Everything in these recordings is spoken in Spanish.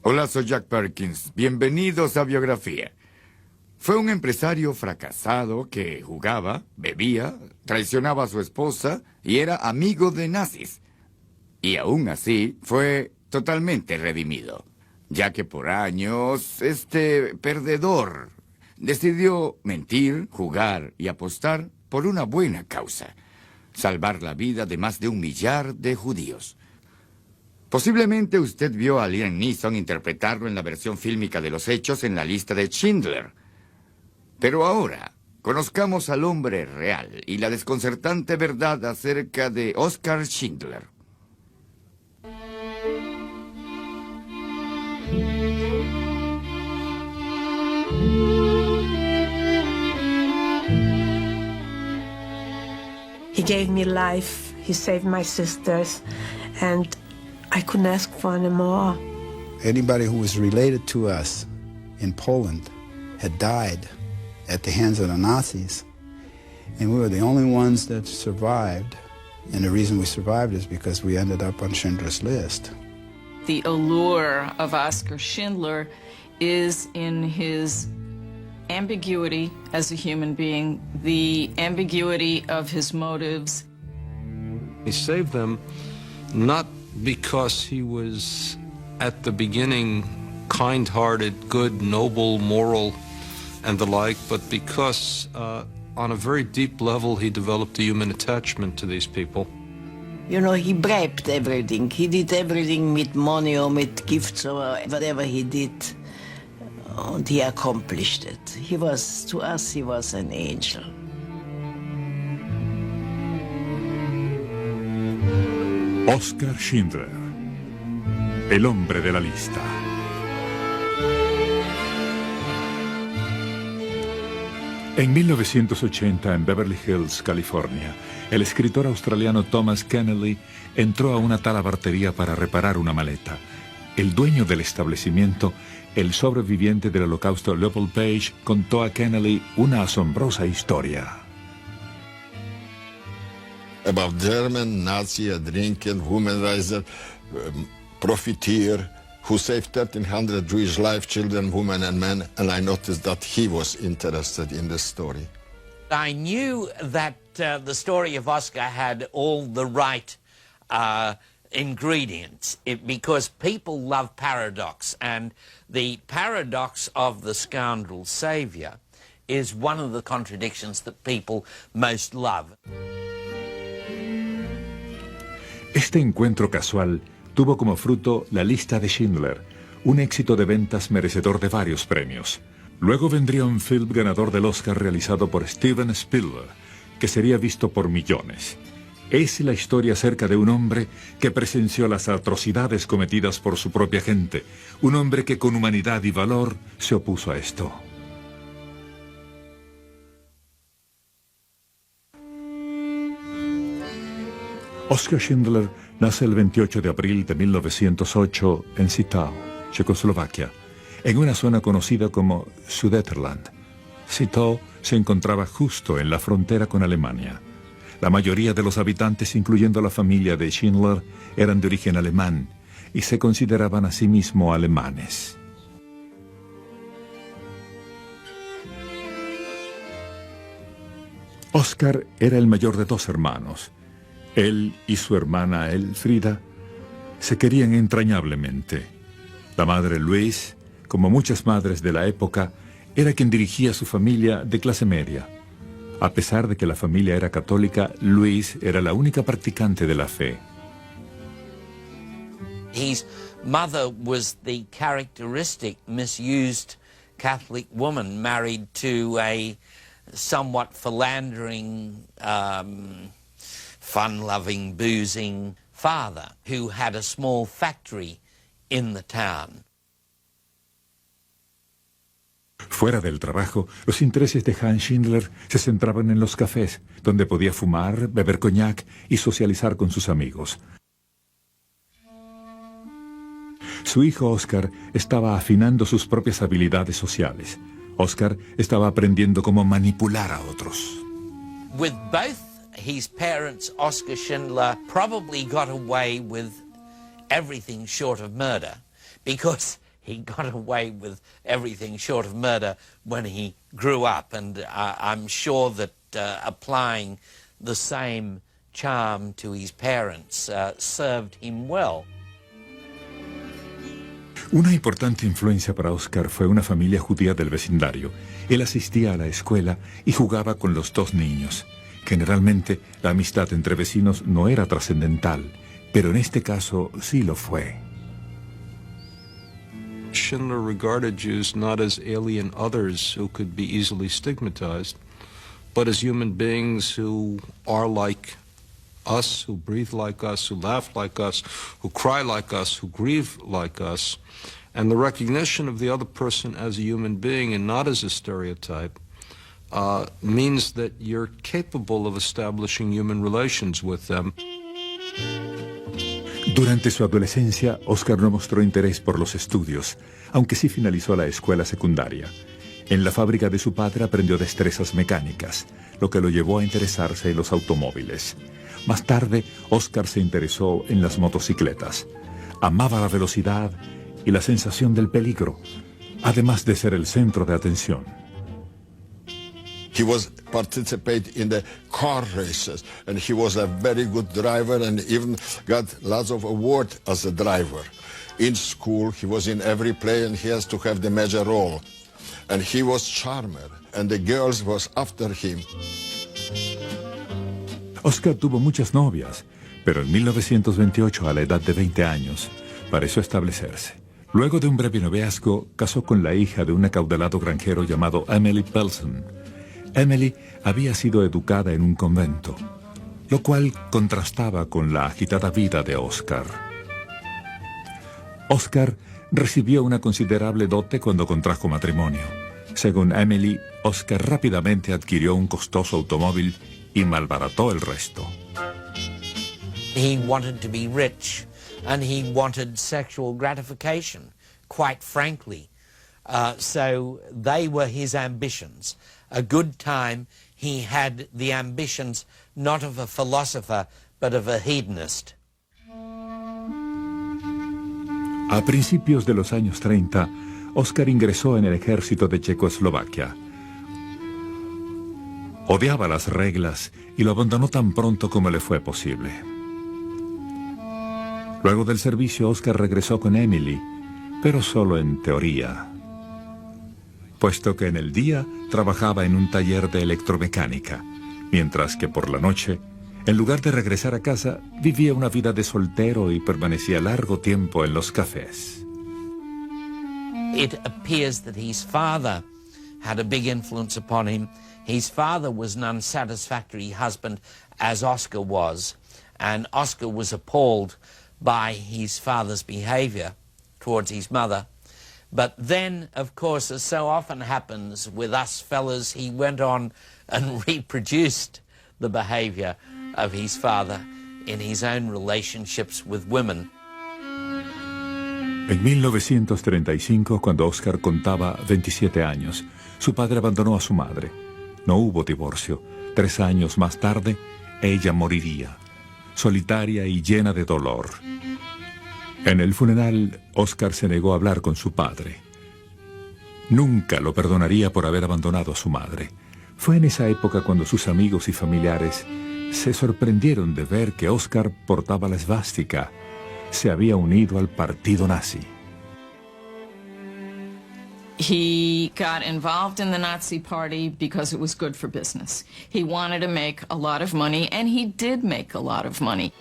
Hola, soy Jack Perkins. Bienvenidos a Biografía. Fue un empresario fracasado que jugaba, bebía, traicionaba a su esposa y era amigo de nazis. Y aún así fue totalmente redimido, ya que por años este perdedor decidió mentir, jugar y apostar por una buena causa: salvar la vida de más de 1 millar de judíos. Posiblemente usted vio a Liam Neeson interpretarlo en la versión fílmica de los hechos en La lista de Schindler. Pero ahora, conozcamos al hombre real y la desconcertante verdad acerca de Oskar Schindler. He gave me life, he saved my sisters, and I couldn't ask for any more. Anybody who was related to us in Poland had died at the hands of the Nazis, and we were the only ones that survived. And the reason we survived is because we ended up on Schindler's List. The allure of Oskar Schindler is in his ambiguity as a human being, the ambiguity of his motives. He saved them not because he was at the beginning kind-hearted, good, noble, moral, and the like, but because on a very deep level he developed a human attachment to these people. You know, he bribed everything. He did everything with money or with gifts or whatever he did. And he accomplished it. He was, to us, he was an angel. Oskar Schindler, el hombre de la lista. En 1980, en Beverly Hills, California, el escritor australiano Thomas Keneally entró a una talabartería para reparar una maleta. El dueño del establecimiento, el sobreviviente del Holocausto Leopold Page, contó a Keneally una asombrosa historia. About German, Nazi, drinking, womanizer, profiteer, who saved 1,300 Jewish lives, children, women and men, and I noticed that he was interested in the story. I knew that the story of Oskar had all the right ingredients because people love paradox, and the paradox of the scoundrel savior is one of the contradictions that people most love. Este encuentro casual tuvo como fruto La lista de Schindler, un éxito de ventas merecedor de varios premios. Luego vendría un film ganador del Oscar realizado por Steven Spielberg, que sería visto por millones. Es la historia acerca de un hombre que presenció las atrocidades cometidas por su propia gente, un hombre que con humanidad y valor se opuso a esto. Oskar Schindler nace el 28 de abril de 1908 en Zittau, Checoslovaquia, en una zona conocida como Sudeterland. Zittau se encontraba justo en la frontera con Alemania. La mayoría de los habitantes, incluyendo la familia de Schindler, eran de origen alemán y se consideraban a sí mismos alemanes. Oskar era el mayor de 2 hermanos. Él y su hermana Elfrida se querían entrañablemente. La madre Louise, como muchas madres de la época, era quien dirigía a su familia de clase media. A pesar de que la familia era católica, Louise era la única practicante de la fe. His mother was the characteristic misused Catholic woman married to a somewhat philandering, fun-loving, boozing father who had a small factory in the town. Fuera del trabajo, los intereses de Hans Schindler se centraban en los cafés, donde podía fumar, beber coñac y socializar con sus amigos. Su hijo Oskar estaba afinando sus propias habilidades sociales. Oskar estaba aprendiendo cómo manipular a otros. With both his parents, Oskar Schindler probably got away with everything short of murder because he got away with everything short of murder when he grew up, and I'm sure that applying the same charm to his parents served him well. Una importante influencia para Oscar fue una familia judía del vecindario. Él asistía a la escuela y jugaba con los dos niños. Generalmente, la amistad entre vecinos no era trascendental, pero en este caso sí lo fue. Schindler regarded Jews not as alien others who could be easily stigmatized, but as human beings who are like us, who breathe like us, who laugh like us, who cry like us, who grieve like us. And the recognition of the other person as a human being and not as a stereotype means that you're capable of establishing human relations with them. Durante su adolescencia, Oscar no mostró interés por los estudios, aunque sí finalizó la escuela secundaria. En la fábrica de su padre aprendió destrezas mecánicas, lo que lo llevó a interesarse en los automóviles. Más tarde, Oscar se interesó en las motocicletas. Amaba la velocidad y la sensación del peligro, además de ser el centro de atención. He was participated in the car races, and he was a very good driver and even got lots of awards as a driver. In school, he was in every play and he has to have the major role. And he was charmer, and the girls was after him. Oscar tuvo muchas novias, pero en 1928, a la edad de 20 años, pareció establecerse. Luego de un breve noviazgo, casó con la hija de un acaudalado granjero llamado Emily Pelson. Emily había sido educada en un convento, lo cual contrastaba con la agitada vida de Oscar. Oscar recibió una considerable dote cuando contrajo matrimonio. Según Emily, Oscar rápidamente adquirió un costoso automóvil y malbarató el resto. He wanted to be rich, and he wanted sexual gratification, quite frankly. So they were his ambitions. A good time, he had the ambitions not of a philosopher, but of a hedonist. A principios de los años 30, Oscar ingresó en el ejército de Checoslovaquia. Odiaba las reglas y lo abandonó tan pronto como le fue posible. Luego del servicio, Oscar regresó con Emily, pero solo en teoría, puesto que en el día trabajaba en un taller de electromecánica, mientras que por la noche, en lugar de regresar a casa, vivía una vida de soltero y permanecía largo tiempo en los cafés. It appears that his father had a big influence upon him. His father was an unsatisfactory husband, as Oscar was, and Oscar was appalled by his father's behavior towards his mother. But then, of course, as so often happens with us fellas, he went on and reproduced the behavior of his father in his own relationships with women. En 1935, cuando Oscar contaba 27 años, su padre abandonó a su madre. No hubo divorcio. 3 años más tarde, ella moriría, solitaria y llena de dolor. En el funeral, Oscar se negó a hablar con su padre. Nunca lo perdonaría por haber abandonado a su madre. Fue en esa época cuando sus amigos y familiares se sorprendieron de ver que Oscar portaba la esvástica. Se había unido al partido nazi. He got involved in the Nazi Party because it was good for business. He wanted to make a lot of money, and he did make a lot of money.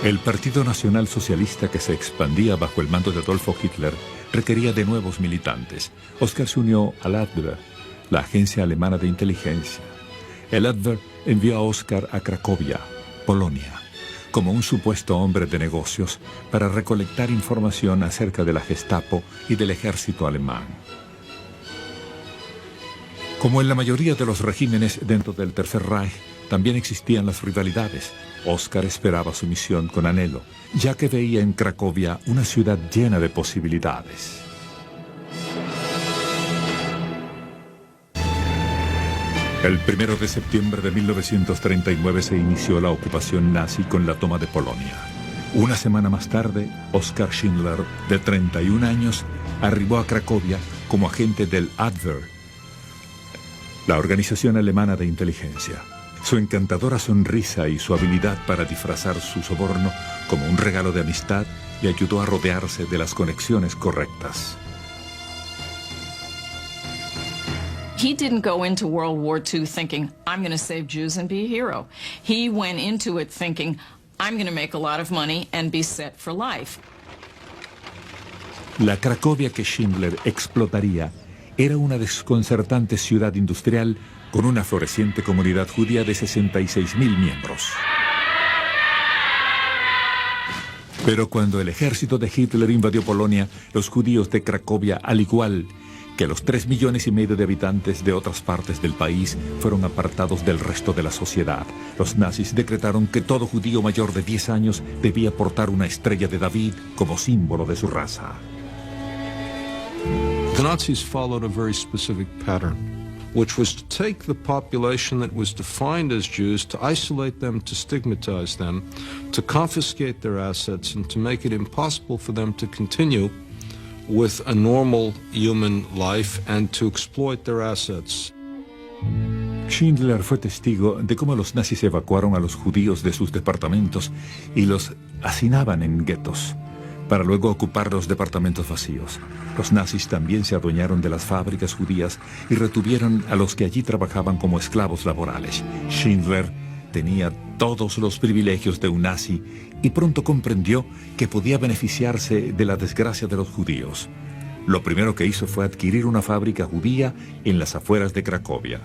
El Partido Nacional Socialista, que se expandía bajo el mando de Adolfo Hitler, requería de nuevos militantes. Oscar se unió al Abwehr, la agencia alemana de inteligencia. El Abwehr envió a Oscar a Cracovia, Polonia, como un supuesto hombre de negocios para recolectar información acerca de la Gestapo y del ejército alemán. Como en la mayoría de los regímenes dentro del Tercer Reich, también existían las rivalidades. Oscar esperaba su misión con anhelo, ya que veía en Cracovia una ciudad llena de posibilidades. El 1 de septiembre de 1939 se inició la ocupación nazi con la toma de Polonia. Una semana más tarde, Oskar Schindler, de 31 años, arribó a Cracovia como agente del Abwehr, la organización alemana de inteligencia. Su encantadora sonrisa y su habilidad para disfrazar su soborno como un regalo de amistad le ayudó a rodearse de las conexiones correctas. He didn't go into World War II thinking, I'm going to save Jews and be a hero. He went into it thinking, I'm going to make a lot of money and be set for life. La Cracovia que Schindler explotaría era una desconcertante ciudad industrial con una floreciente comunidad judía de 66.000 miembros. Pero cuando el ejército de Hitler invadió Polonia, los judíos de Cracovia, al igual que los 3,5 millones de habitantes de otras partes del país, fueron apartados del resto de la sociedad. Los nazis decretaron que todo judío mayor de 10 años debía portar una estrella de David como símbolo de su raza. The Nazis followed a very specific pattern, which was to take the population that was defined as Jews, to isolate them, to stigmatize them, to confiscate their assets, and to make it impossible for them to continue with a normal human life and to exploit their assets. Schindler fue testigo de cómo los nazis evacuaron a los judíos de sus departamentos y los hacinaban en guetos, para luego ocupar los departamentos vacíos. Los nazis también se adueñaron de las fábricas judías y retuvieron a los que allí trabajaban como esclavos laborales. Schindler tenía todos los privilegios de un nazi y pronto comprendió que podía beneficiarse de la desgracia de los judíos. Lo primero que hizo fue adquirir una fábrica judía en las afueras de Cracovia.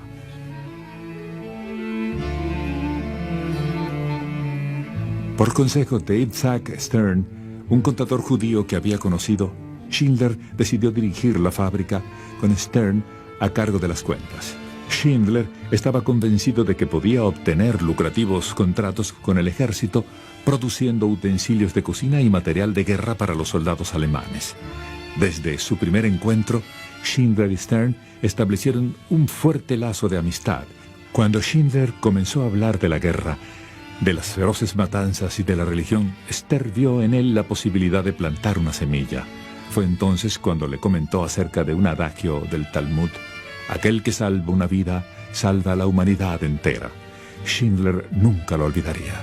Por consejo de Isaac Stern, un contador judío que había conocido, Schindler decidió dirigir la fábrica con Stern a cargo de las cuentas. Schindler estaba convencido de que podía obtener lucrativos contratos con el ejército, produciendo utensilios de cocina y material de guerra para los soldados alemanes. Desde su primer encuentro, Schindler y Stern establecieron un fuerte lazo de amistad. Cuando Schindler comenzó a hablar de la guerra, de las feroces matanzas y de la religión, Stern vio en él la posibilidad de plantar una semilla. Fue entonces cuando le comentó acerca de un adagio del Talmud: aquel que salva una vida, salva a la humanidad entera. Schindler nunca lo olvidaría.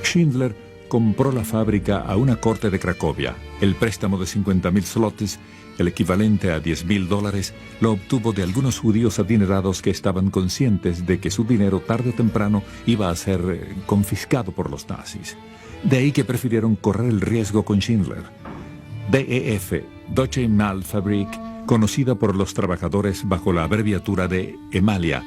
Schindler compró la fábrica a una corte de Cracovia. El préstamo de 50.000 zlotys, el equivalente a $10.000, lo obtuvo de algunos judíos adinerados que estaban conscientes de que su dinero tarde o temprano iba a ser confiscado por los nazis. De ahí que prefirieron correr el riesgo con Schindler. DEF, Deutsche Emalfabrik, conocida por los trabajadores bajo la abreviatura de Emalia,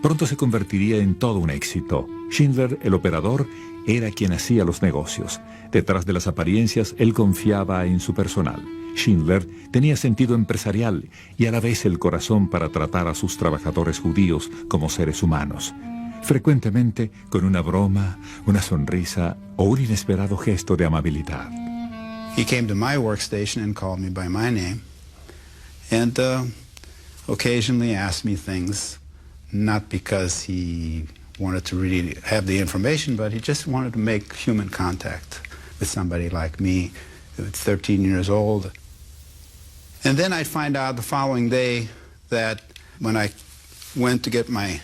pronto se convertiría en todo un éxito. Schindler, el operador, era quien hacía los negocios. Detrás de las apariencias, él confiaba en su personal. Schindler tenía sentido empresarial y a la vez el corazón para tratar a sus trabajadores judíos como seres humanos. Frecuentemente con una broma, una sonrisa o un inesperado gesto de amabilidad. He came to my workstation and called me by my name, and occasionally asked me things, not because he wanted to really have the information, but he just wanted to make human contact with somebody like me, who was 13 years old. And then I'd find out the following day that when I went to get my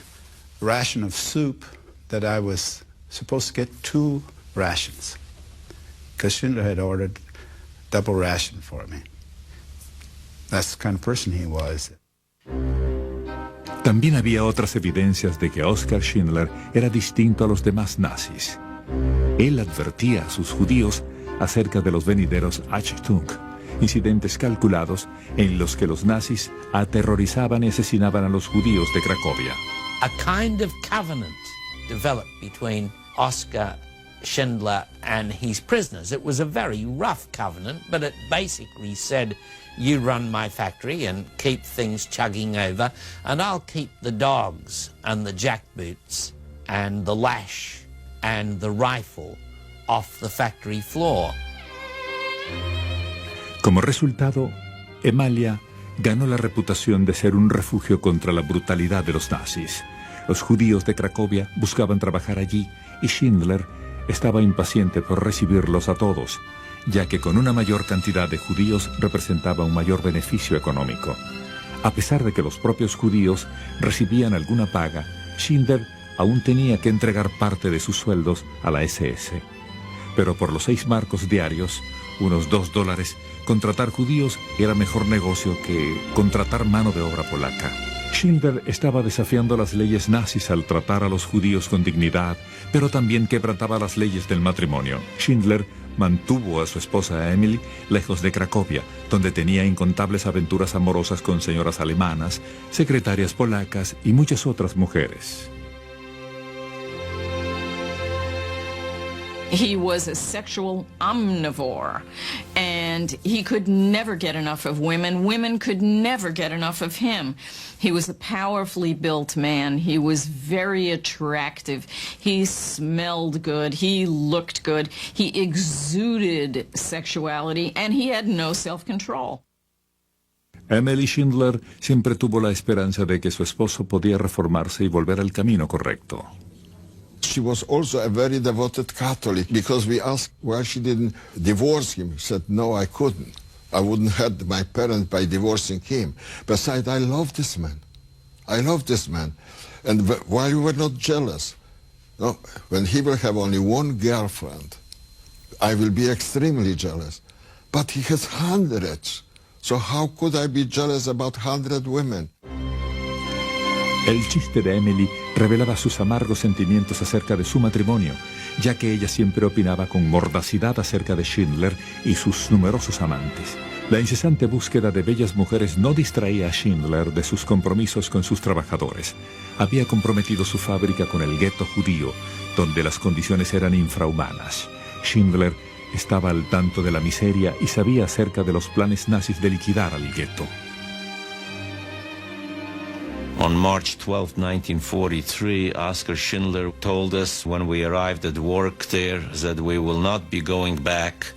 ration of soup, that I was supposed to get 2 rations, because Schindler had ordered double ration for me. That's the kind of person he was. También había otras evidencias de que Oskar Schindler era distinto a los demás nazis. Él advertía a sus judíos acerca de los venideros Achtung, incidentes calculados en los que los nazis aterrorizaban y asesinaban a los judíos de Cracovia. A kind of covenant developed between Oskar Schindler and his prisoners. It was a very rough covenant, but it basically said, you run my factory and keep things chugging over, and I'll keep the dogs and the jackboots and the lash and the rifle off the factory floor. Como resultado, Emalia ganó la reputación de ser un refugio contra la brutalidad de los nazis. Los judíos de Cracovia buscaban trabajar allí y Schindler estaba impaciente por recibirlos a todos, ya que con una mayor cantidad de judíos representaba un mayor beneficio económico. A pesar de que los propios judíos recibían alguna paga, Schindler aún tenía que entregar parte de sus sueldos a la SS. Pero por los 6 marcos diarios, unos $2, contratar judíos era mejor negocio que contratar mano de obra polaca. Schindler estaba desafiando las leyes nazis al tratar a los judíos con dignidad, pero también quebrantaba las leyes del matrimonio. Schindler mantuvo a su esposa Emily lejos de Cracovia, donde tenía incontables aventuras amorosas con señoras alemanas, secretarias polacas y muchas otras mujeres. He was a sexual omnivore, and he could never get enough of women. Women could never get enough of him. He was a powerfully built man. He was very attractive. He smelled good. He looked good. He exuded sexuality, and he had no self-control. Emily Schindler siempre tuvo la esperanza de que su esposo podía reformarse y volver al camino correcto. She was also a very devoted Catholic, because we asked why she didn't divorce him. She said, no, I couldn't. I wouldn't hurt my parents by divorcing him. Besides, I love this man. I love this man. And while we were not jealous, no, when he will have only one girlfriend, I will be extremely jealous. But he has hundreds. So how could I be jealous about 100 women? El chiste de Emily revelaba sus amargos sentimientos acerca de su matrimonio, ya que ella siempre opinaba con mordacidad acerca de Schindler y sus numerosos amantes. La incesante búsqueda de bellas mujeres no distraía a Schindler de sus compromisos con sus trabajadores. Había comprometido su fábrica con el gueto judío, donde las condiciones eran infrahumanas. Schindler estaba al tanto de la miseria y sabía acerca de los planes nazis de liquidar al gueto. On March 12, 1943, Oskar Schindler told us when we arrived at work there that we will not be going back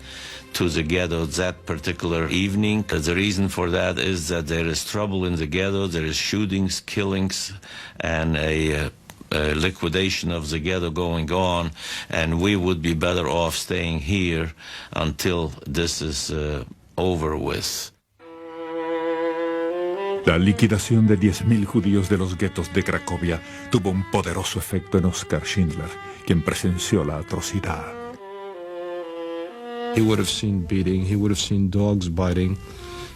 to the ghetto that particular evening. The reason for that is that there is trouble in the ghetto, there is shootings, killings, and a liquidation of the ghetto going on, and we would be better off staying here until this is over with. La liquidación de 10.000 judíos de los guetos de Cracovia tuvo un poderoso efecto en Oskar Schindler, quien presenció la atrocidad. He would have seen beating, he would have seen dogs biting,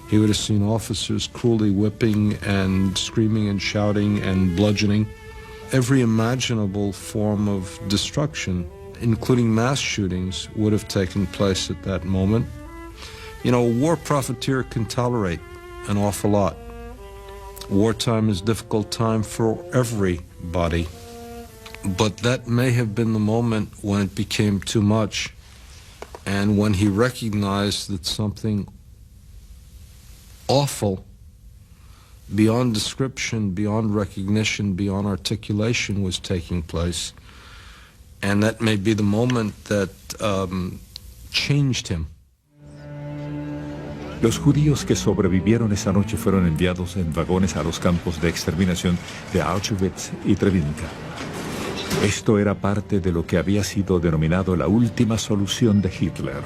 he would have seen officers cruelly whipping and screaming and shouting and bludgeoning. Every imaginable form of destruction, including mass shootings, would have taken place at that moment. You know, a war profiteer can tolerate an awful lot. Wartime is a difficult time for everybody, but that may have been the moment when it became too much, and when he recognized that something awful, beyond description, beyond recognition, beyond articulation was taking place, and that may be the moment that changed him. Los judíos que sobrevivieron esa noche fueron enviados en vagones a los campos de exterminación de Auschwitz y Treblinka. Esto era parte de lo que había sido denominado la última solución de Hitler.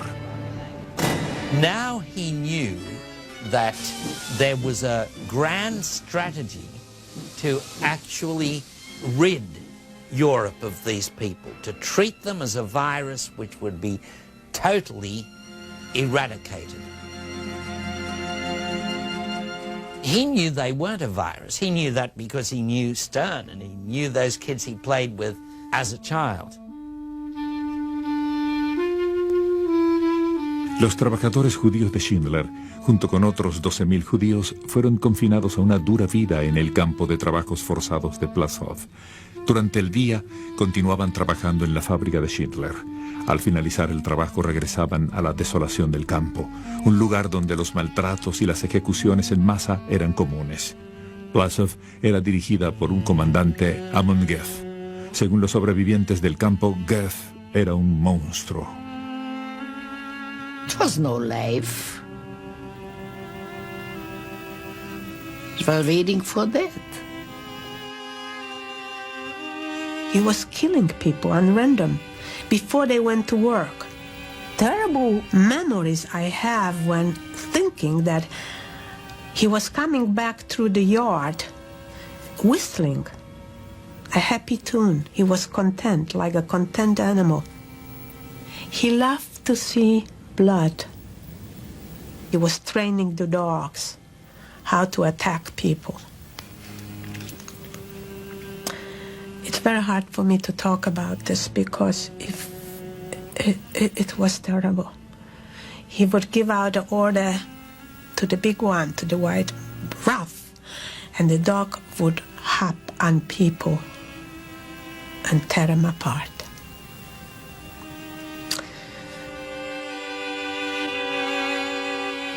Now he knew that there was a grand strategy to actually rid Europe of these people, to treat them as a virus which would be totally eradicated. He knew they weren't a virus. He knew that because he knew Stern and he knew those kids he played with as a child. Los trabajadores judíos de Schindler, junto con otros 12.000 judíos, fueron confinados a una dura vida en el campo de trabajos forzados de Plaszow. Durante el día, continuaban trabajando en la fábrica de Schindler. Al finalizar el trabajo regresaban a la desolación del campo, un lugar donde los maltratos y las ejecuciones en masa eran comunes. Plaszow era dirigida por un comandante, Amon Goeth. Según los sobrevivientes del campo, Goeth era un monstruo. It was no life. It was waiting for death. He was killing people at random before they went to work. Terrible memories I have when thinking that he was coming back through the yard, whistling a happy tune. He was content, like a content animal. He loved to see blood. He was training the dogs how to attack people. It's very hard for me to talk about this because it was terrible. He would give out the order to the big one, to the white rough, and the dog would hop on people and tear them apart.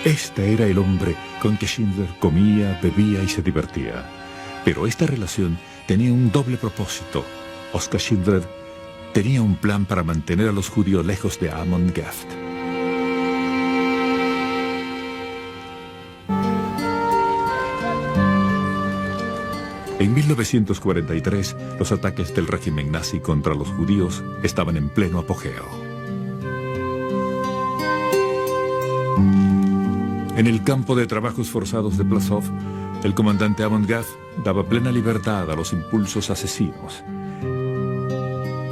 Este era el hombre con que Schindler comía, bebía y se divertía. Pero esta relación tenía un doble propósito. Oskar Schindler tenía un plan para mantener a los judíos lejos de Amon Gaft. En 1943, los ataques del régimen nazi contra los judíos estaban en pleno apogeo. En el campo de trabajos forzados de Plaszow, el comandante Amon Gaft daba plena libertad a los impulsos asesinos.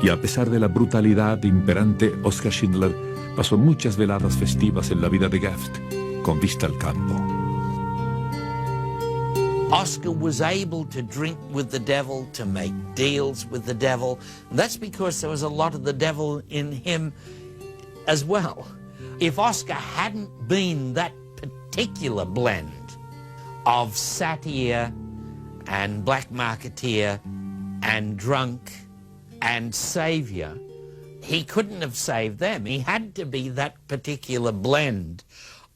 Y a pesar de la brutalidad imperante, Oskar Schindler pasó muchas veladas festivas en la vida de Gaft, con vista al campo. Oscar was able to drink with the devil, to make deals with the devil. And that's because there was a lot of the devil in him as well. If Oscar hadn't been that particular blend of satyr and black marketeer and drunk and savior, he couldn't have saved them. He had to be that particular blend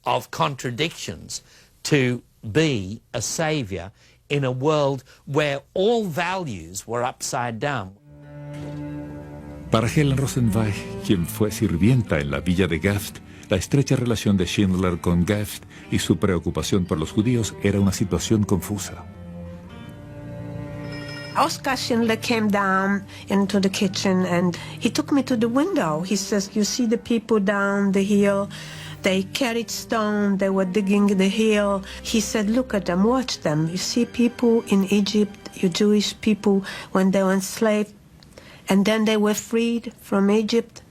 of contradictions to be a savior in a world where all values were upside down. Para Helen Rosenweich, quien fue sirvienta en la villa de Gaft, la estrecha relación de Schindler con Gaft y su preocupación por los judíos era una situación confusa. Oskar Schindler came down into the kitchen and he took me to the window. He says, "You see the people down the hill? They carried stone, they were digging the hill." He said, "Look at them, watch them. You see people in Egypt, you Jewish people, when they were enslaved, and then they were freed from Egypt.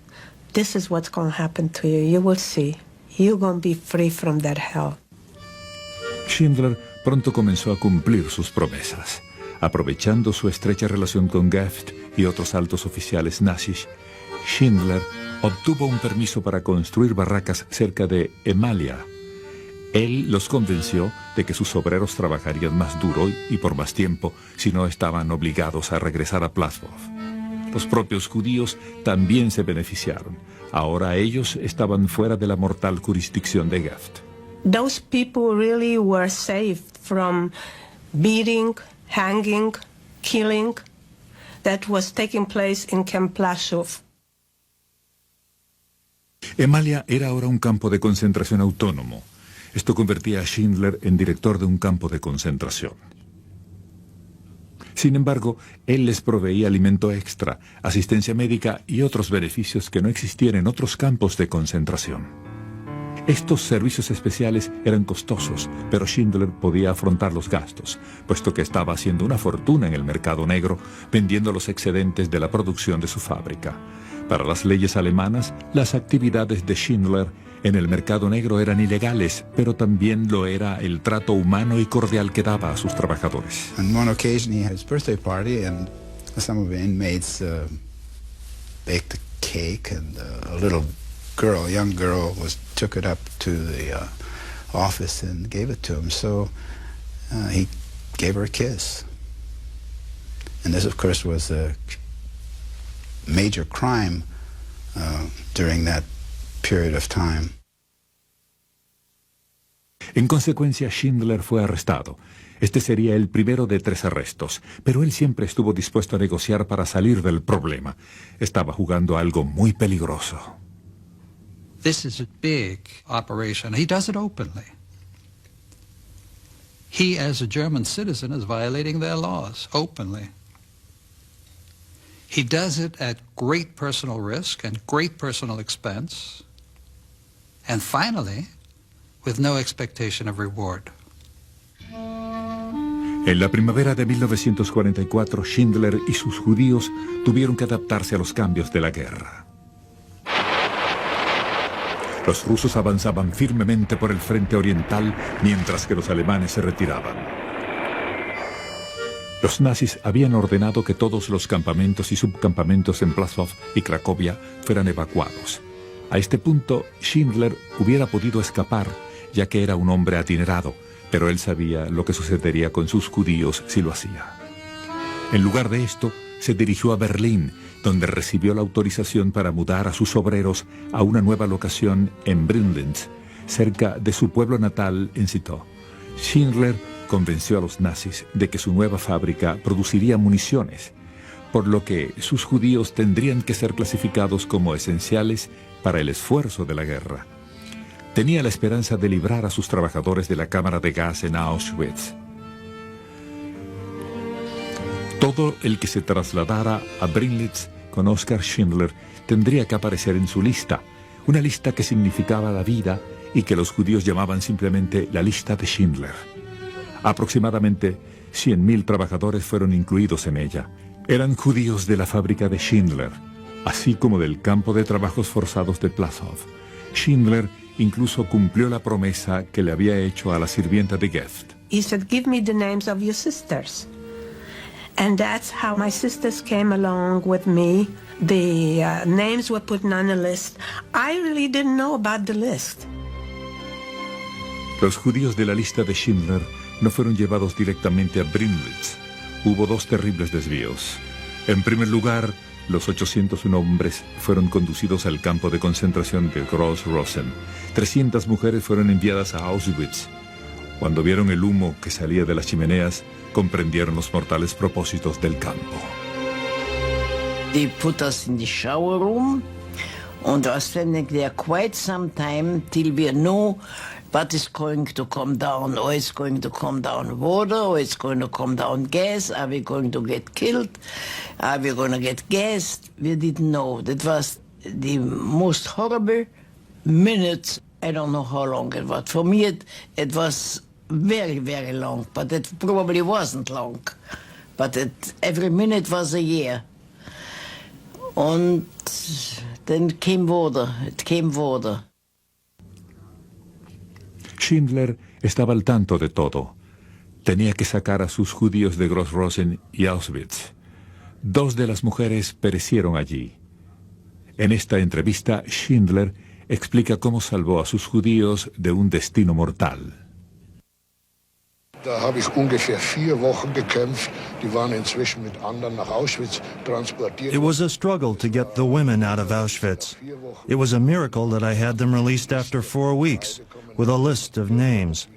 This is what's going to happen to you. You will see. You're going to be free from that hell." Schindler pronto comenzó a cumplir sus promesas. Aprovechando su estrecha relación con Gaft y otros altos oficiales nazis, Schindler obtuvo un permiso para construir barracas cerca de Emalia. Él los convenció de que sus obreros trabajarían más duro y por más tiempo si no estaban obligados a regresar a Plaszow. Los propios judíos también se beneficiaron. Ahora ellos estaban fuera de la mortal jurisdicción de Gaft. Those people really were saved from beating, hanging, killing that was taking place in Camp Plaszow. Emalia era ahora un campo de concentración autónomo. Esto convertía a Schindler en director de un campo de concentración. Sin embargo, él les proveía alimento extra, asistencia médica y otros beneficios que no existían en otros campos de concentración. Estos servicios especiales eran costosos, pero Schindler podía afrontar los gastos, puesto que estaba haciendo una fortuna en el mercado negro vendiendo los excedentes de la producción de su fábrica. Para las leyes alemanas, las actividades de Schindler en el mercado negro eran ilegales, pero también lo era el trato humano y cordial que daba a sus trabajadores. On one occasion he had his birthday party and some of the inmates baked a cake and a little girl, a young girl, took it up to the office and gave it to him. So he gave her a kiss. And this, of course, was a major crime during that period of time. En consecuencia, Schindler fue arrestado. Este sería el primero de 3 arrestos, pero él siempre estuvo dispuesto a negociar para salir del problema. Estaba jugando algo muy peligroso. This is a big operation. He does it openly. He, as a German citizen, is violating their laws openly. He does it at great personal risk and great personal expense. And finally, with no expectation of reward. En la primavera de 1944, Schindler y sus judíos tuvieron que adaptarse a los cambios de la guerra. Los rusos avanzaban firmemente por el frente oriental, mientras que los alemanes se retiraban. Los nazis habían ordenado que todos los campamentos y subcampamentos en Plaszow y Cracovia fueran evacuados. A este punto, Schindler hubiera podido escapar, ya que era un hombre adinerado, pero él sabía lo que sucedería con sus judíos si lo hacía. En lugar de esto, se dirigió a Berlín, donde recibió la autorización para mudar a sus obreros a una nueva locación en Brindlitz, cerca de su pueblo natal en Citeaux. Schindler convenció a los nazis de que su nueva fábrica produciría municiones, por lo que sus judíos tendrían que ser clasificados como esenciales para el esfuerzo de la guerra. Tenía la esperanza de librar a sus trabajadores de la cámara de gas en Auschwitz. Todo el que se trasladara a Brindlitz con Oskar Schindler tendría que aparecer en su lista, una lista que significaba la vida y que los judíos llamaban simplemente la lista de Schindler. Aproximadamente 100.000 trabajadores fueron incluidos en ella. Eran judíos de la fábrica de Schindler, así como del campo de trabajos forzados de Plaszow. Schindler incluso cumplió la promesa que le había hecho a la sirvienta de Geft. He said, "Give me the names of your sisters." And that's how my sisters came along with me. The names were put on a list. I really didn't know about the list. Los judíos de la lista de Schindler no fueron llevados directamente a Brindlitz. Hubo dos terribles desvíos. En primer lugar, los 801 hombres fueron conducidos al campo de concentración de Gross-Rosen. 300 mujeres fueron enviadas a Auschwitz. Cuando vieron el humo que salía de las chimeneas, comprendieron los mortales propósitos del campo. They put us in the shower room and I was standing there quite some time till we knew what is going to come down. Or it's going to come down water, or it's going to come down gas. Are we going to get killed? Are we going to get gassed? We didn't know. That was the most horrible minutes. I don't know how long it was. For me, it was very, very long, but it probably wasn't long. But every minute was a year. And then came water. It came water. Schindler estaba al tanto de todo. Tenía que sacar a sus judíos de Gross-Rosen y Auschwitz. 2 de las mujeres perecieron allí. En esta entrevista, Schindler explica cómo salvó a sus judíos de un destino mortal. Da habe ich ungefähr 4 Wochen gekämpft. Die waren inzwischen mit anderen nach Auschwitz transportiert. It was a struggle to get the women out of Auschwitz. It was a miracle that I had them released after 4 weeks, with a list of names.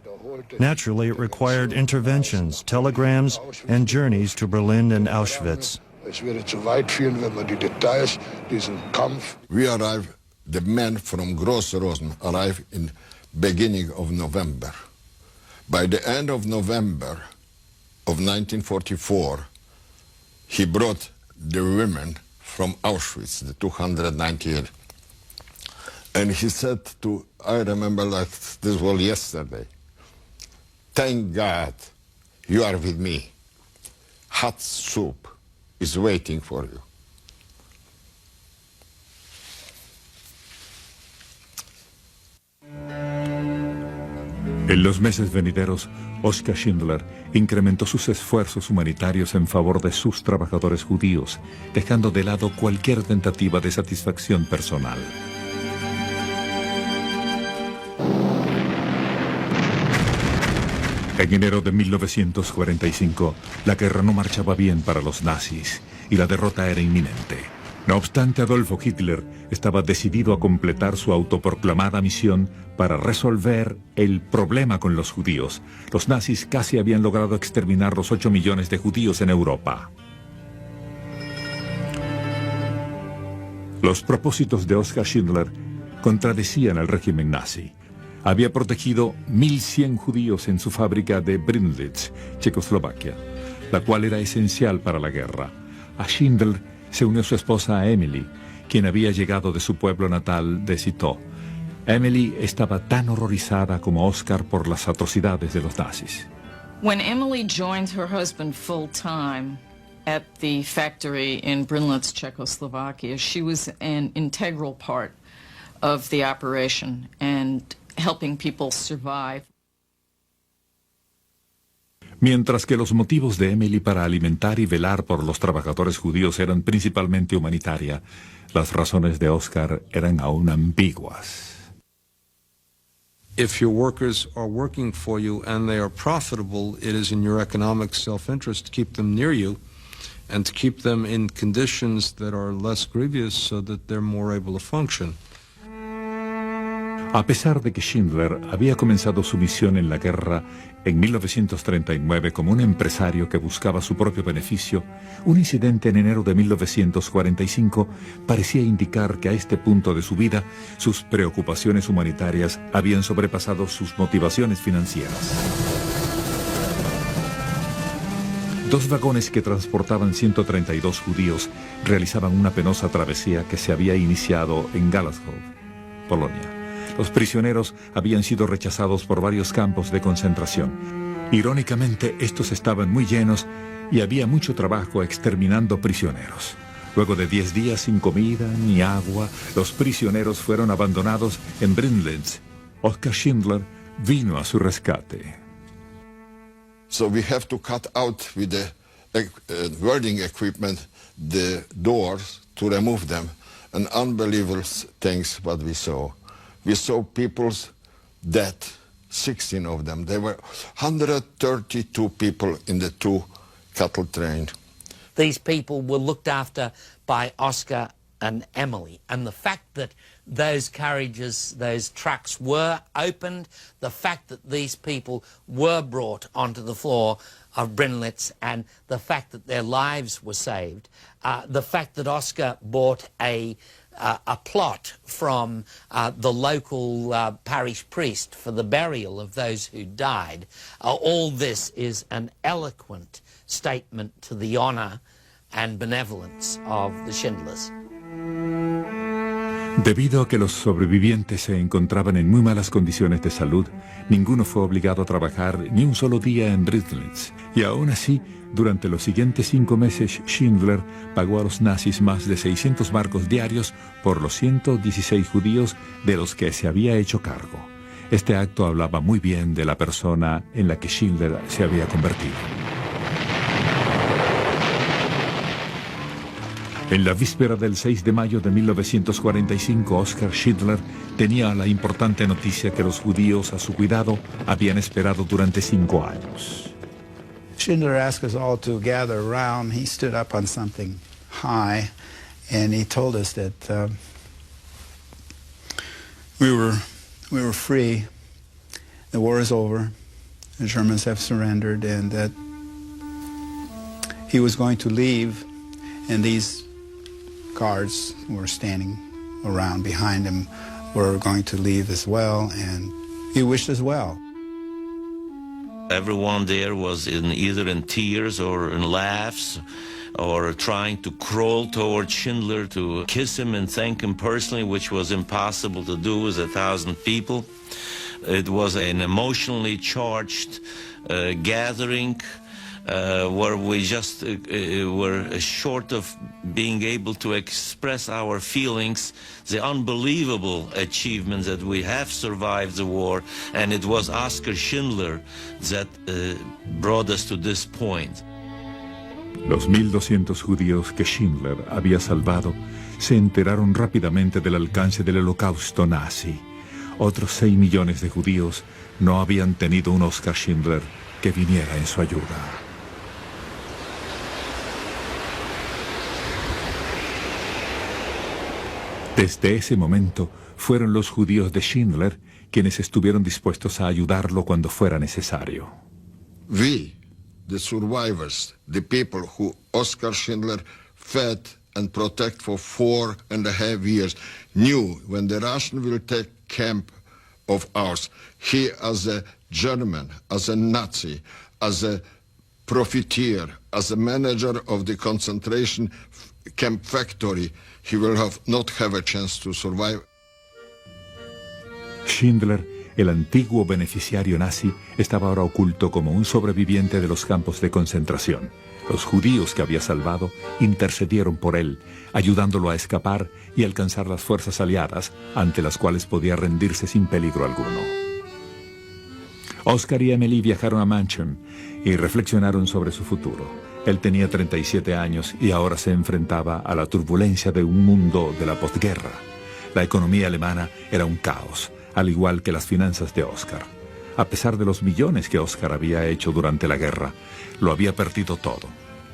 Naturally, it required interventions, telegrams, and journeys to Berlin and Auschwitz. Es würde zu weit führen, wenn man die Details diesen Kampf. We arrived, the men from Gross-Rosen arrived in beginning of November. By the end of November of 1944, he brought the women from Auschwitz, the 298. And he said I remember like this was yesterday, "Thank God you are with me. Hot soup is waiting for you." En los meses venideros, Oskar Schindler incrementó sus esfuerzos humanitarios en favor de sus trabajadores judíos, dejando de lado cualquier tentativa de satisfacción personal. En enero de 1945, la guerra no marchaba bien para los nazis y la derrota era inminente. No obstante, Adolfo Hitler estaba decidido a completar su autoproclamada misión para resolver el problema con los judíos. Los nazis casi habían logrado exterminar los 8 millones de judíos en Europa. Los propósitos de Oskar Schindler contradecían al régimen nazi. Había protegido 1.100 judíos en su fábrica de Brindlitz, Checoslovaquia, la cual era esencial para la guerra. A Schindler se unió su esposa Emily, quien había llegado de su pueblo natal de Citeaux. Emily estaba tan horrorizada como Oscar por las atrocidades de los nazis. When Emily joined her husband full-time at the factory in Brynlitz, Czechoslovakia, she was an integral part of the operation and helping people survive. Mientras que los motivos de Emily para alimentar y velar por los trabajadores judíos eran principalmente humanitarias, las razones de Oscar eran aún ambiguas. If your workers are working for you and they are profitable, it is in your economic self-interest to keep them near you and to keep them in conditions that are less grievous so that they're more able to function. A pesar de que Schindler había comenzado su misión en la guerra en 1939 como un empresario que buscaba su propio beneficio, un incidente en enero de 1945 parecía indicar que a este punto de su vida sus preocupaciones humanitarias habían sobrepasado sus motivaciones financieras. 2 vagones que transportaban 132 judíos realizaban una penosa travesía que se había iniciado en Galaxów, Polonia. Los prisioneros habían sido rechazados por varios campos de concentración. Irónicamente, estos estaban muy llenos y había mucho trabajo exterminando prisioneros. Luego de 10 días sin comida ni agua, los prisioneros fueron abandonados en Brynlitz. Oskar Schindler vino a su rescate. So we have to cut out with the welding equipment the doors to remove them. And unbelievable things what we saw. We saw people's dead, 16 of them. There were 132 people in the 2 cattle train. These people were looked after by Oscar and Emily, and the fact that those carriages, those trucks were opened, the fact that these people were brought onto the floor of Brynlitz, and the fact that their lives were saved, the fact that Oscar bought a plot from the local parish priest for the burial of those who died. All this is an eloquent statement to the honor and benevolence of the Schindlers. Debido a que los sobrevivientes se encontraban en muy malas condiciones de salud, ninguno fue obligado a trabajar ni un solo día en Brynlitz. Y aún así, durante los siguientes 5 meses, Schindler pagó a los nazis más de 600 marcos diarios por los 116 judíos de los que se había hecho cargo. Este acto hablaba muy bien de la persona en la que Schindler se había convertido. En la víspera del 6 de mayo de 1945, Oskar Schindler tenía la importante noticia que los judíos a su cuidado habían esperado durante 5 años. Schindler asked us all to gather around. He stood up on something high, and he told us that we were free. The war is over. The Germans have surrendered, and that he was going to leave, and these guards who were standing around behind him were going to leave as well, and he wished us well. Everyone there was either in tears or in laughs or trying to crawl toward Schindler to kiss him and thank him personally, which was impossible to do with 1,000 people. It was an emotionally charged gathering where we just were short of being able to express our feelings, the unbelievable achievement that we have survived the war, and it was Oskar Schindler that brought us to this point. Los 1.200 judíos que Schindler había salvado se enteraron rápidamente del alcance del holocausto nazi. Otros 6 millones de judíos no habían tenido un Oskar Schindler que viniera en su ayuda. Desde ese momento, fueron los judíos de Schindler quienes estuvieron dispuestos a ayudarlo cuando fuera necesario. We, the survivors, the people who Oskar Schindler fed and protected for 4.5 years, knew when the Russian will take camp of ours, he as a German, as a Nazi, as a profiteer, as a manager of the concentration camp factory, he will not have a chance to survive. Schindler, el antiguo beneficiario nazi, estaba ahora oculto como un sobreviviente de los campos de concentración. Los judíos que había salvado intercedieron por él, ayudándolo a escapar y alcanzar las fuerzas aliadas, ante las cuales podía rendirse sin peligro alguno. Oscar y Emily viajaron a Mannheim y reflexionaron sobre su futuro. Él tenía 37 años y ahora se enfrentaba a la turbulencia de un mundo de la posguerra. La economía alemana era un caos, al igual que las finanzas de Oscar. A pesar de los millones que Oscar había hecho durante la guerra, lo había perdido todo.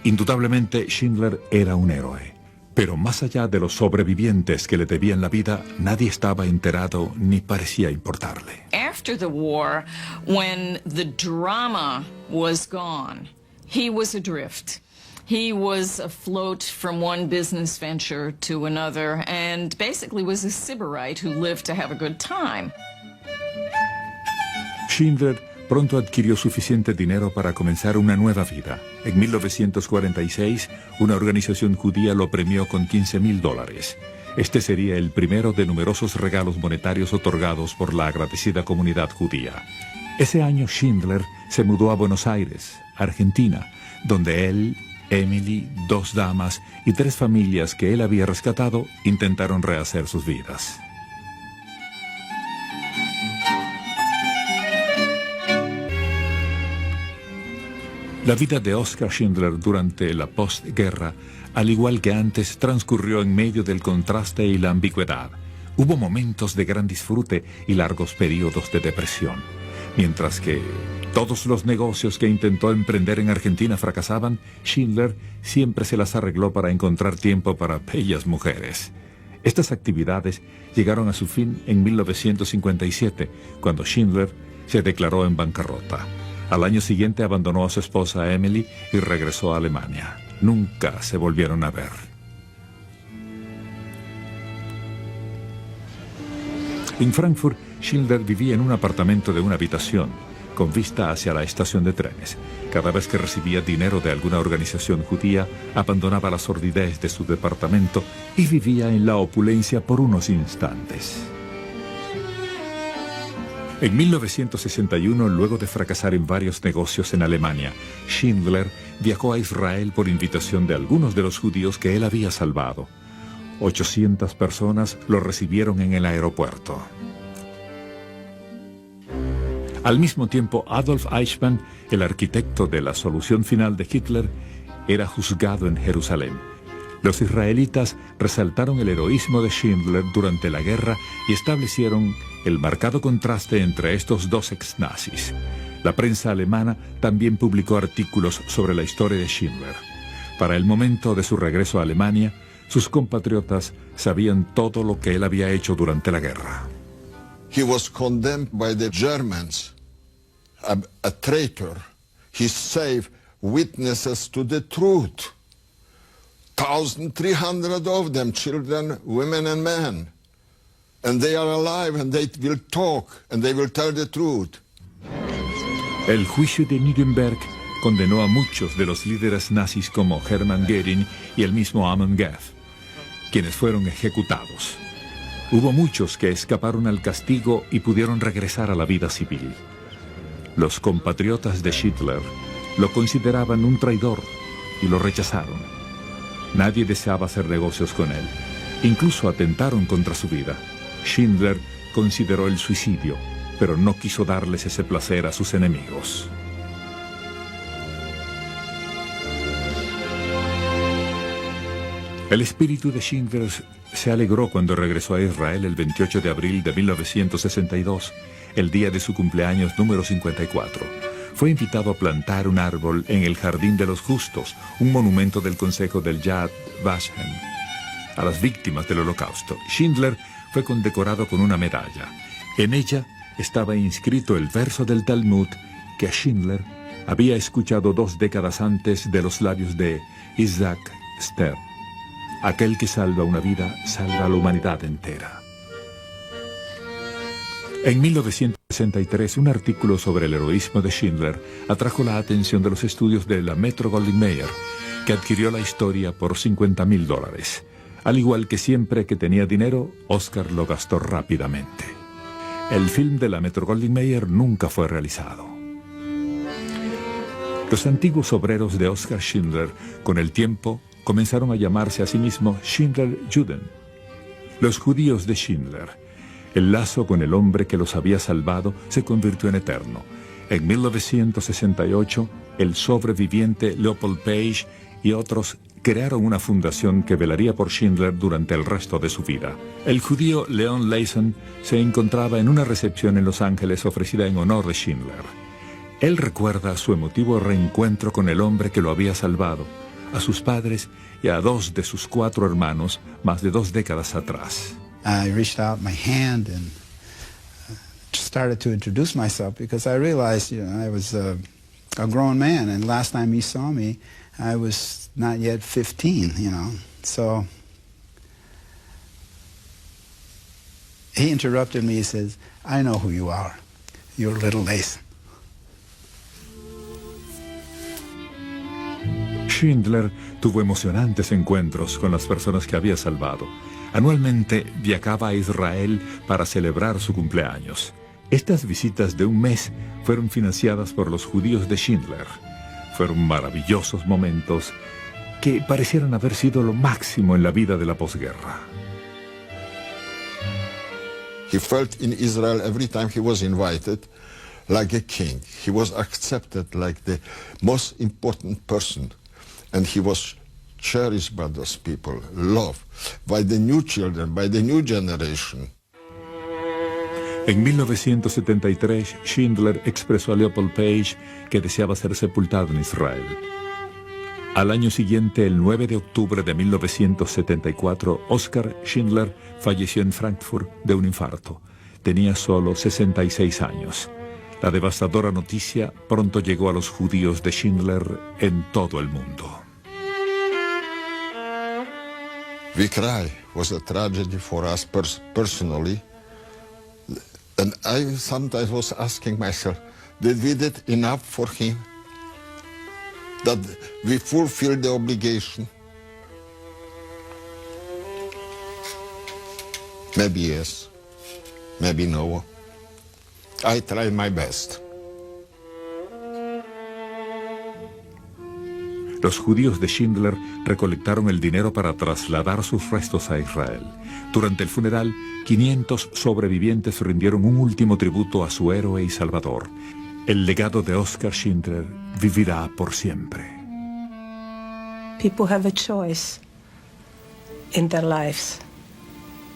Indudablemente, Schindler era un héroe. Pero más allá de los sobrevivientes que le debían la vida, nadie estaba enterado ni parecía importarle. After the war, when the drama was gone, he was adrift. He was afloat from one business venture to another and basically was a sybarite who lived to have a good time. Schindler pronto adquirió suficiente dinero para comenzar una nueva vida. En 1946, una organización judía lo premió con $15,000. Este sería el primero de numerosos regalos monetarios otorgados por la agradecida comunidad judía. Ese año Schindler se mudó a Buenos Aires, Argentina, donde él, Emily, 2 damas y 3 familias que él había rescatado intentaron rehacer sus vidas. La vida de Oskar Schindler durante la postguerra, al igual que antes, transcurrió en medio del contraste y la ambigüedad. Hubo momentos de gran disfrute y largos periodos de depresión. Mientras que todos los negocios que intentó emprender en Argentina fracasaban, Schindler siempre se las arregló para encontrar tiempo para bellas mujeres. Estas actividades llegaron a su fin en 1957, cuando Schindler se declaró en bancarrota. Al año siguiente abandonó a su esposa Emily y regresó a Alemania. Nunca se volvieron a ver. En Frankfurt, Schindler vivía en un apartamento de una habitación, con vista hacia la estación de trenes. Cada vez que recibía dinero de alguna organización judía, abandonaba la sordidez de su departamento y vivía en la opulencia por unos instantes. En 1961, luego de fracasar en varios negocios en Alemania, Schindler viajó a Israel por invitación de algunos de los judíos que él había salvado. 800 personas lo recibieron en el aeropuerto. Al mismo tiempo, Adolf Eichmann, el arquitecto de la solución final de Hitler, era juzgado en Jerusalén. Los israelitas resaltaron el heroísmo de Schindler durante la guerra y establecieron el marcado contraste entre estos dos ex-nazis. La prensa alemana también publicó artículos sobre la historia de Schindler. Para el momento de su regreso a Alemania, sus compatriotas sabían todo lo que él había hecho durante la guerra. He was condemned by the Germans, a traitor. He saved witnesses to the truth. 1,300 of them, children, women and men. And they are alive and they will talk and they will tell the truth. El juicio de Nuremberg condenó a muchos de los líderes nazis como Hermann Göring y el mismo Amon Goeth, quienes fueron ejecutados. Hubo muchos que escaparon al castigo y pudieron regresar a la vida civil. Los compatriotas de Schindler lo consideraban un traidor y lo rechazaron. Nadie deseaba hacer negocios con él. Incluso atentaron contra su vida. Schindler consideró el suicidio, pero no quiso darles ese placer a sus enemigos. El espíritu de Schindler se alegró cuando regresó a Israel el 28 de abril de 1962, el día de su cumpleaños número 54. Fue invitado a plantar un árbol en el Jardín de los Justos, un monumento del Consejo del Yad Vashem, a las víctimas del Holocausto. Schindler fue condecorado con una medalla. En ella estaba inscrito el verso del Talmud que Schindler había escuchado 2 décadas antes de los labios de Isaac Stern. Aquel que salva una vida, salva a la humanidad entera. En 1960, 1963, un artículo sobre el heroísmo de Schindler atrajo la atención de los estudios de la Metro-Goldwyn-Mayer, que adquirió la historia por $50,000. Al igual que siempre que tenía dinero, Oscar lo gastó rápidamente. El film de la Metro-Goldwyn-Mayer nunca fue realizado. Los antiguos obreros de Oskar Schindler, con el tiempo, comenzaron a llamarse a sí mismos Schindler-Juden, los judíos de Schindler. El lazo con el hombre que los había salvado se convirtió en eterno. En 1968, el sobreviviente Leopold Page y otros crearon una fundación que velaría por Schindler durante el resto de su vida. El judío Leon Leeson se encontraba en una recepción en Los Ángeles ofrecida en honor de Schindler. Él recuerda su emotivo reencuentro con el hombre que lo había salvado, a sus padres y a 2 de sus 4 hermanos más de 2 décadas atrás. I reached out my hand and started to introduce myself because I realized, I was a grown man, and last time he saw me, I was not yet 15, So he interrupted me. He says, "I know who you are. You're little Leeson." Schindler tuvo emocionantes encuentros con las personas que había salvado. Anualmente viajaba a Israel para celebrar su cumpleaños. Estas visitas de un mes fueron financiadas por los judíos de Schindler. Fueron maravillosos momentos que parecieran haber sido lo máximo en la vida de la posguerra. He felt in Israel every time he was invited like a king. He was accepted like the most important person, and he was cherished by those people, loved by the new children, by the new generation. En 1973, Schindler expresó a Leopold Page que deseaba ser sepultado en Israel. Al año siguiente, el 9 de octubre de 1974, Oskar Schindler falleció en Frankfurt de un infarto. Tenía solo 66 años. La devastadora noticia pronto llegó a los judíos de Schindler en todo el mundo. We cry. Was a tragedy for us personally. And I sometimes was asking myself, did we did enough for him? That we fulfilled the obligation? Maybe yes, maybe no. I tried my best. Los judíos de Schindler recolectaron el dinero para trasladar sus restos a Israel. Durante el funeral, 500 sobrevivientes rindieron un último tributo a su héroe y salvador. El legado de Oskar Schindler vivirá por siempre. People have a choice in their lives.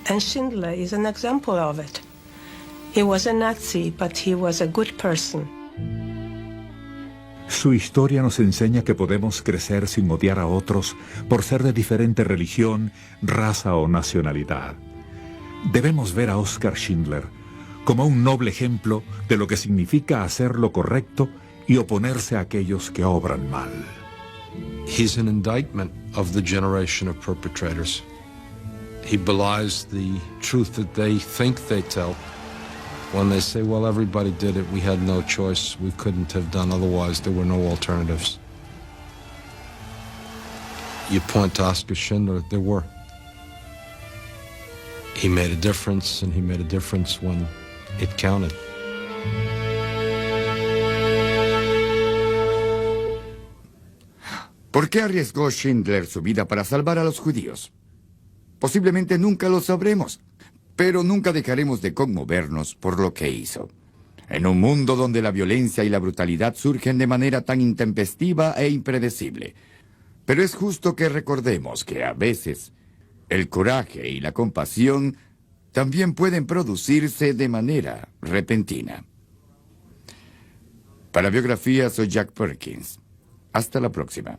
And Schindler is an example of it. He was a Nazi, but he was a good person. Su historia nos enseña que podemos crecer sin odiar a otros por ser de diferente religión, raza o nacionalidad. Debemos ver a Oskar Schindler como un noble ejemplo de lo que significa hacer lo correcto y oponerse a aquellos que obran mal. He's an indictment of the generation of perpetrators. He belies the truth that they think they tell. When they say, well, everybody did it, we had no choice, we couldn't have done otherwise, there were no alternatives. You point to Oskar Schindler, there were. He made a difference, and he made a difference when it counted. ¿Por qué arriesgó Schindler su vida para salvar a los judíos? Posiblemente nunca lo sabremos, pero nunca dejaremos de conmovernos por lo que hizo. En un mundo donde la violencia y la brutalidad surgen de manera tan intempestiva e impredecible. Pero es justo que recordemos que a veces el coraje y la compasión también pueden producirse de manera repentina. Para Biografía, soy Jack Perkins. Hasta la próxima.